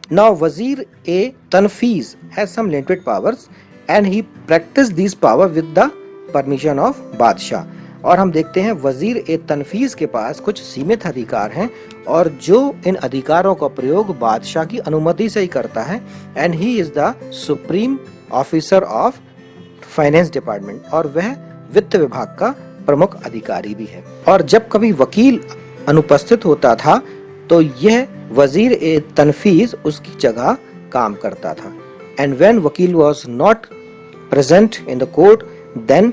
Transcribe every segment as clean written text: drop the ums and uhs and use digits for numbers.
Now Wazir A Tanfiz has some limited powers and he practiced these power with the permission of बादशाह। और हम देखते हैं वजीर ए तनफीज के पास कुछ सीमित अधिकार हैं और जो इन अधिकारों का प्रयोग बादशाह की अनुमति से ही करता है। And he is the supreme officer of finance department और वह वित्त विभाग का प्रमुख अधिकारी भी है। और जब कभी वकील अनुपस्थित होता था तो यह वजीर ए तनफीज उसकी जगह काम करता था। And when vakil was not present in the court then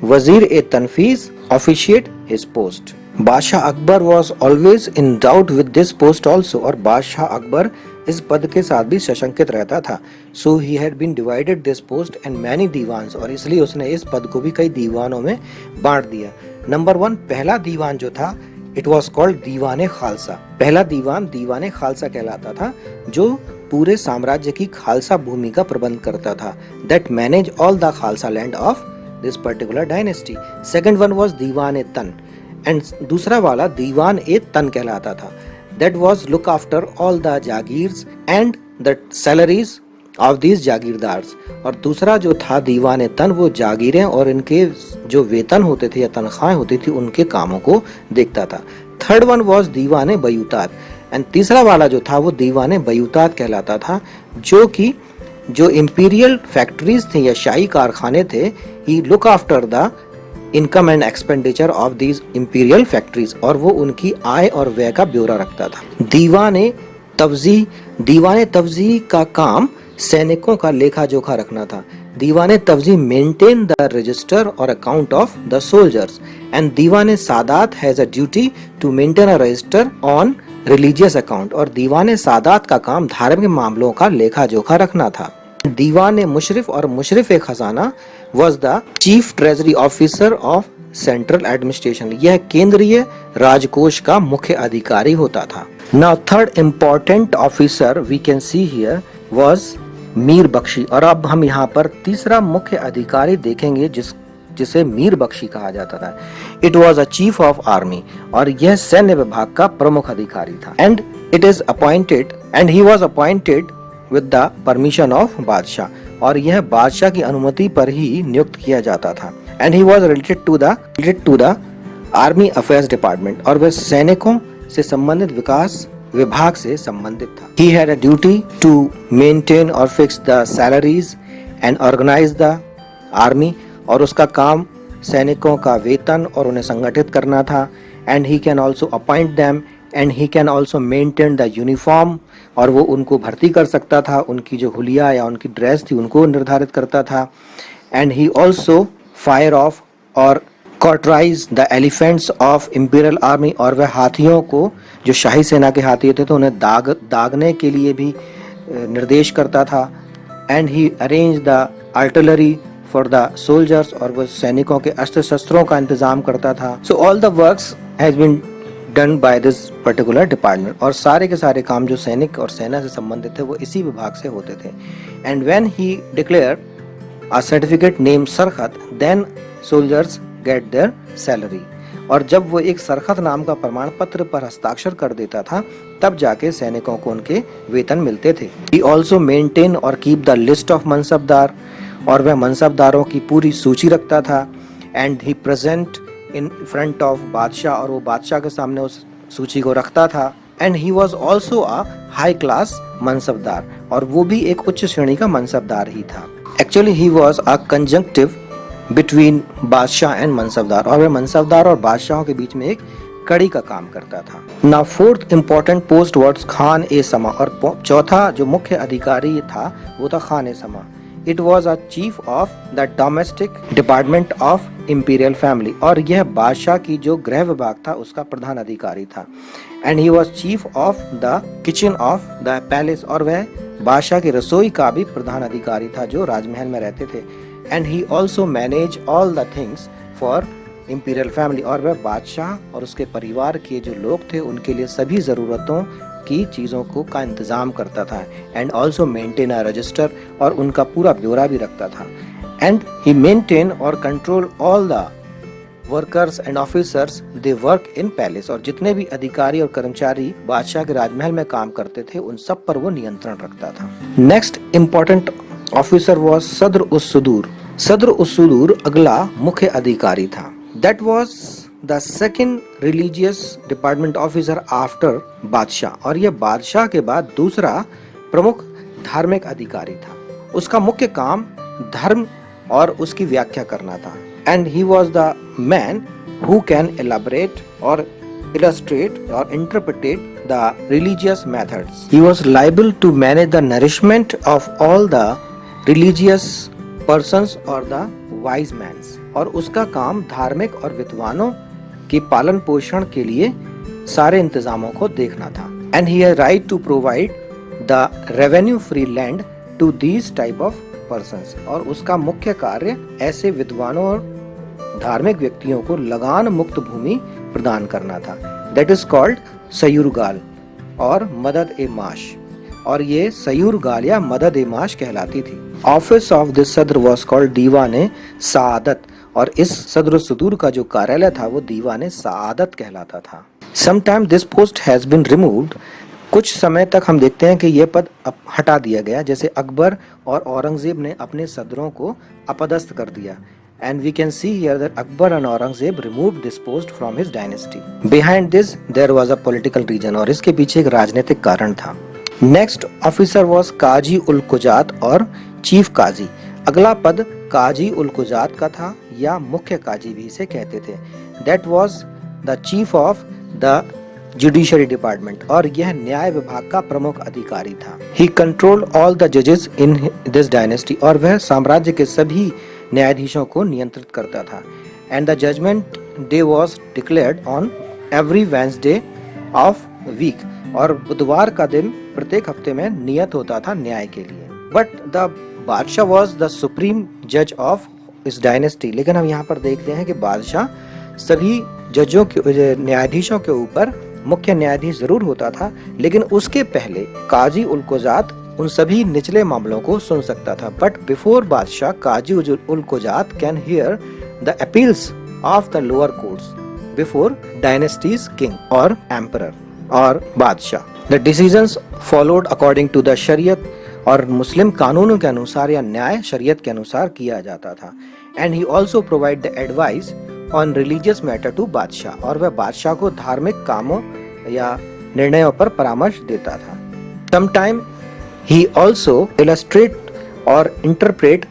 wazir e tanfiz officiate his post. Badshah Akbar was always in doubt with this post also. और बादशाह अकबर इस पद के साथ भी सशंकित रहता था। So he had been divided this post in many diwans और इसलिए उसने इस पद को भी कई दीवानों में बांट दिया। नंबर 1 पहला दीवान जो था इट वॉज कॉल्ड दीवाने खालसा। पहला दीवान दीवाने खालसा कहलाता था जो पूरे साम्राज्य की खालसा भूमि का प्रबंध करता था। That manage all the khalsa land of this particular dynasty. Second one was Diwan e Tan and दूसरा वाला दीवान ए तन कहलाता था। That was look after all the jagirs and the salaries of these jagirdars. और दूसरा जो था दीवान ए तन वो जागीरें और इनके जो वेतन होते थे या तनख्वाहें होती थी उनके कामों को देखता था। Third one was Diwan Buyutat and तीसरा वाला जो था वो दीवान बयूतात कहलाता था जो कि जो इंपीरियल फैक्ट्रीज थी या शाही कारखाने थे he look after the income and expenditure of these imperial factories और वो उनकी आय और व्यय का ब्यौरा रखता था। दीवान तवजी का काम सैनिकों का लेखा जोखा रखना था। Diwan tauji maintain the register और account of the soldiers and diwan sadat has a duty to maintain a register on religious account. और दीवान सादात का काम धार्मिक मामलों का लेखा जोखा रखना था। दीवान मुशरिफ और mushrif khazana was the chief treasury officer of central administration. यह केंद्रीय राजकोष का मुख्य अधिकारी होता था। Now third important officer we can see here was mir bakhshi. और अब हम यहाँ पर तीसरा मुख्य अधिकारी देखेंगे जिसे मीर बख्शी कहा जाता था। It was a chief of army और यह सैन्य विभाग का प्रमुख अधिकारी था। And it is appointed and he was appointed with the permission of बादशाह और यह बादशाह की अनुमति पर ही नियुक्त किया जाता था। And he was related to the army affairs department और वह सैनिकों से संबंधित विकास विभाग से संबंधित था। He had a duty to maintain or fix the salaries and organize the army और उसका काम सैनिकों का वेतन और उन्हें संगठित करना था। And he can also appoint them and he can also maintain the uniform और वो उनको भर्ती कर सकता था, उनकी जो हुलिया या उनकी ड्रेस थी उनको निर्धारित करता था। And he also fire off और cauterize the elephants of imperial army और वह हाथियों को जो शाही सेना के हाथी थे तो उन्हें दागने के लिए भी निर्देश करता था। And he arrange the artillery for the soldiers और वह सैनिकों के अस्त्र शस्त्रों का इंतजाम करता था। So all the works has been done by this particular department और सारे के सारे काम जो सैनिक और सेना से संबंधित थे वो इसी विभाग से होते थे। And when he declare a certificate name sarkhat then soldiers get their salary. और जब वो एक सरखत नाम का प्रमाण पत्र पर हस्ताक्षर कर देता था तब जाके सैनिकों को उनके वेतन मिलते थे। ही ऑल्सो मेंटेन और keep the list of mansabdar और वह मनसबदारों की पूरी सूची रखता था। And he present in front of बादशाह और वो बादशाह के सामने उस सूची को रखता था। And he was also a high class mansabdar और वो भी एक उच्च श्रेणी का मनसबदार ही था। Actually he was a conjunctive between बादशाह एंड मनसबदार और वह मनसबदार और बादशाहों के बीच में एक कड़ी का काम करता था। Now fourth important post was Khan e Sama और चौथा जो मुख्य अधिकारी था वो था खान ए समा। It was a chief of the domestic department of imperial family और यह बादशाह की जो गृह विभाग था उसका प्रधान अधिकारी था। And he was chief of the kitchen of the palace और वह बादशाह की रसोई का भी प्रधान अधिकारी था जो राजमहल में रहते थे। And he also manage all the things for imperial family और वह बादशाह और उसके परिवार के जो लोग थे उनके लिए सभी ज़रूरतों की चीज़ों को का इंतज़ाम करता था। And also maintain a register और उनका पूरा ब्यौरा भी रखता था। एंड ही मेंटेन और control all the workers and officers they work in palace, और जितने भी अधिकारी और कर्मचारी बादशाह के राजमहल में काम करते थे उन सब पर वो नियंत्रण रखता था। नेक्स्ट इम्पोर्टेंट ऑफिसर वाज सद्र उस सुदूर। सद्र उस सुदूर अगला मुख्य अधिकारी था। That was the second religious department officer after बादशाह, और यह बादशाह के बाद दूसरा प्रमुख धार्मिक अधिकारी था। उसका मुख्य काम धर्म और उसकी व्याख्या करना था। And he was the man who can elaborate और illustrate or interpret the religious methods. He was liable to manage the nourishment of all the religious persons or the wise men. और उसका काम धार्मिक और विद्वानों के पालन पोषण के लिए सारे इंतजामों को देखना था। And he had right to provide the revenue free land to these type of persons. और उसका मुख्य कार्य ऐसे विद्वानों और धार्मिक व्यक्तियों को लगान मुक्त भूमि प्रदान करना था। That is called सयूरगाल और मदद ए माश, और ये सयूरगाल या मदद ए माश कहलाती थी। Office of this Sadr was called दीवाने सादत, और इस सद्र सुदूर का जो कार्यालय था वो दीवाने सादत कहलाता था। Sometime this post has been removed, कुछ समय तक हम देखते हैं कि यह पद हटा दिया गया, जैसे अकबर और औरंगजेब ने अपने सदरों को अपदस्थ कर दिया। And we can see here that Akbar and Aurangzeb removed this post from his dynasty. Behind this there was a political reason, और इसके पीछे एक राजनीतिक कारण था। Next officer was Qazi ul Kujat और चीफ काजी। अगला पद काजी उल कुजात का था या मुख्य काजी भी इसे कहते थे। That was the chief of the judiciary department, और यह न्याय विभाग का प्रमुख अधिकारी था। He controlled all the judges in this dynasty, और वह साम्राज्य के सभी न्यायाधीशों को नियंत्रित करता था। And the judgment day was declared on every Wednesday of week, और बुधवार का दिन प्रत्येक हफ्ते में नियत होता था न्याय के लिए। बट द बादशाह वॉज द सुप्रीम जज ऑफ इस डायनेस्टी, लेकिन हम यहाँ पर देखते हैं कि बादशाह सभी जजों के न्यायाधीशों के ऊपर मुख्य न्यायाधीश जरूर होता था, लेकिन उसके पहले काजी उल कुजात उन सभी निचले मामलों को सुन सकता था। But before badshah Qazi ul Quzat can hear the appeals of the lower courts before dynasties king और एम्परर और बादशाह। The decisions followed according to the sharia, और मुस्लिम कानूनों के अनुसार या न्याय शरीयत के अनुसार किया जाता था। And he also provide the advice on religious matter to Badshah, और वह बादशाह को धार्मिक कामों या निर्णयों पर परामर्श देता था। Sometime he also illustrate or interpret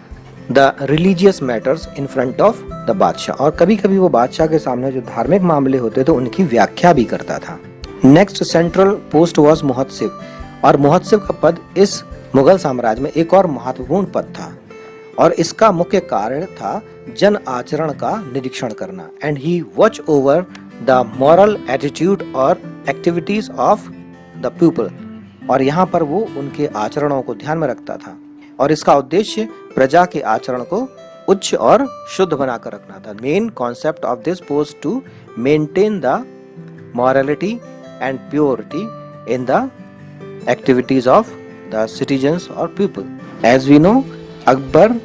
the religious matters in front of the बादशाह, और कभी कभी वो बादशाह के सामने जो धार्मिक मामले होते थे उनकी व्याख्या भी करता था। नेक्स्ट सेंट्रल पोस्ट वाज मुहत्सिब, और मुहत्सिब का पद इस मुगल साम्राज्य में एक और महत्वपूर्ण पद था, और इसका मुख्य कार्य था जन आचरण का निरीक्षण करना। And he watch over the moral attitude और एक्टिविटीज ऑफ द पीपल, और यहाँ पर वो उनके आचरणों को ध्यान में रखता था, और इसका उद्देश्य प्रजा के आचरण को उच्च और शुद्ध बनाकर रखना था। Main concept of this post to maintain the morality and purity in the activities of the citizens और people. As we know, Akbar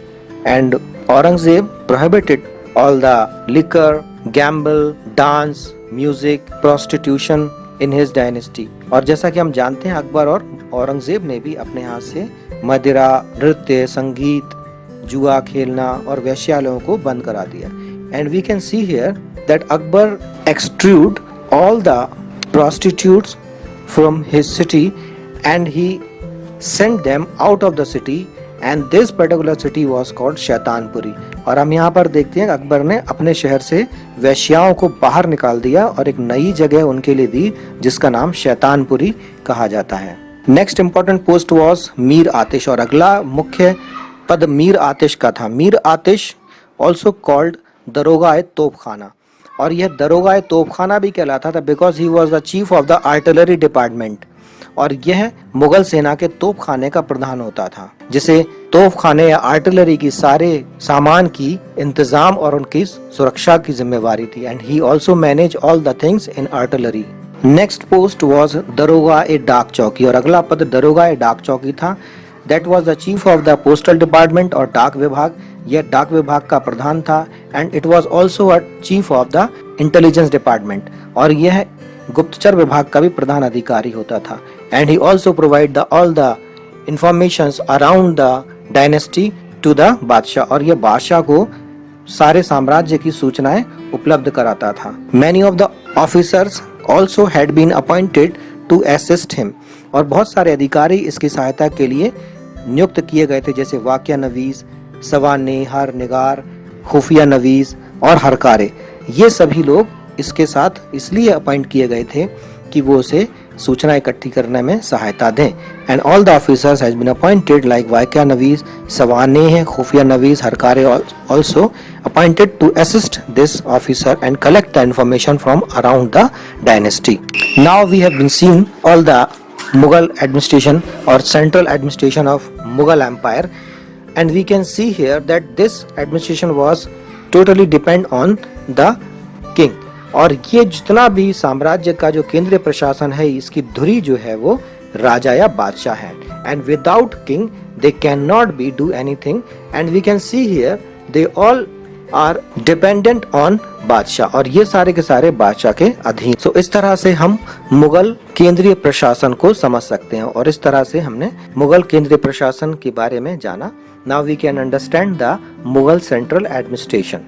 and Aurangzeb prohibited all the liquor, gamble, dance, music, prostitution in his dynasty, और जैसा कि हम जानते हैं अकबर और औरंगजेब ने भी अपने हाथ से मदिरा, नृत्य, संगीत, जुआ खेलना और वेश्यालयों को बंद करा दिया। And we can see here that Akbar extruded all the prostitutes from his city and he sent them out of the city, and this particular city was called शैतानपुरी। और हम यहाँ पर देखते हैं अकबर ने अपने शहर से वैश्याओं को बाहर निकाल दिया और एक नई जगह उनके लिए दी जिसका नाम शैतानपुरी कहा जाता है। Next important post was Mir Atish, और अगला मुख्य पद मीर आतिश का था। मीर आतिश ऑल्सो कॉल्ड दरोगा तोपखाना, और यह दरोगा तोपखाना भी कहलाता था because he was the chief of the artillery department, और यह मुगल सेना के तोपखाने का प्रधान होता था, जिसे तोपखाने या आर्टिलरी की सारे सामान की इंतजाम और उनकी सुरक्षा की जिम्मेवारी थी। And he also manage all the things in artillery. Next post was दरोगा ए डाक चौकी, और अगला पद दरोगा ए डाक चौकी था। That was the chief of the postal department और डाक विभाग। यह डाक विभाग का प्रधान था and it was also a chief of the intelligence department, और यह गुप्तचर विभाग का भी प्रधान अधिकारी होता था। And he also provide the all the informations around the dynasty to the Badshah, और यह बादशाह को सारे साम्राज्य की सूचनाएं उपलब्ध कराता था। Many of the officers also had been appointed to assist him, और बहुत सारे अधिकारी इसकी सहायता के लिए नियुक्त किए गए थे, जैसे वाक्या नवीस, सवाने, हर निगार, खुफिया नवीस और हरकारे। ये सभी लोग इसके साथ इसलिए अपॉइंट किए गए थे कि वो उसे सूचना इकट्ठी करने में सहायता दें। And all the officers has been appointed like waqia navis, सवाने है, खुफिया नवीस, हरकारे also appointed to assist this officer and collect the information from around the dynasty. Now we have been seeing all the Mughal administration or central administration of Mughal Empire, and we can see here that this administration was totally depend on the king. और ये जितना भी साम्राज्य का जो केंद्रीय प्रशासन है, इसकी धुरी जो है वो राजा या बादशाह है। And without king they can not be do anything, and we can see here they all are dependent on Badshah, और ये सारे के सारे बादशाह के अधीन। सो इस तरह से हम मुगल केंद्रीय प्रशासन को समझ सकते हैं, और इस तरह से हमने मुगल केंद्रीय प्रशासन के बारे में जाना। Now we can understand the Mughal central administration.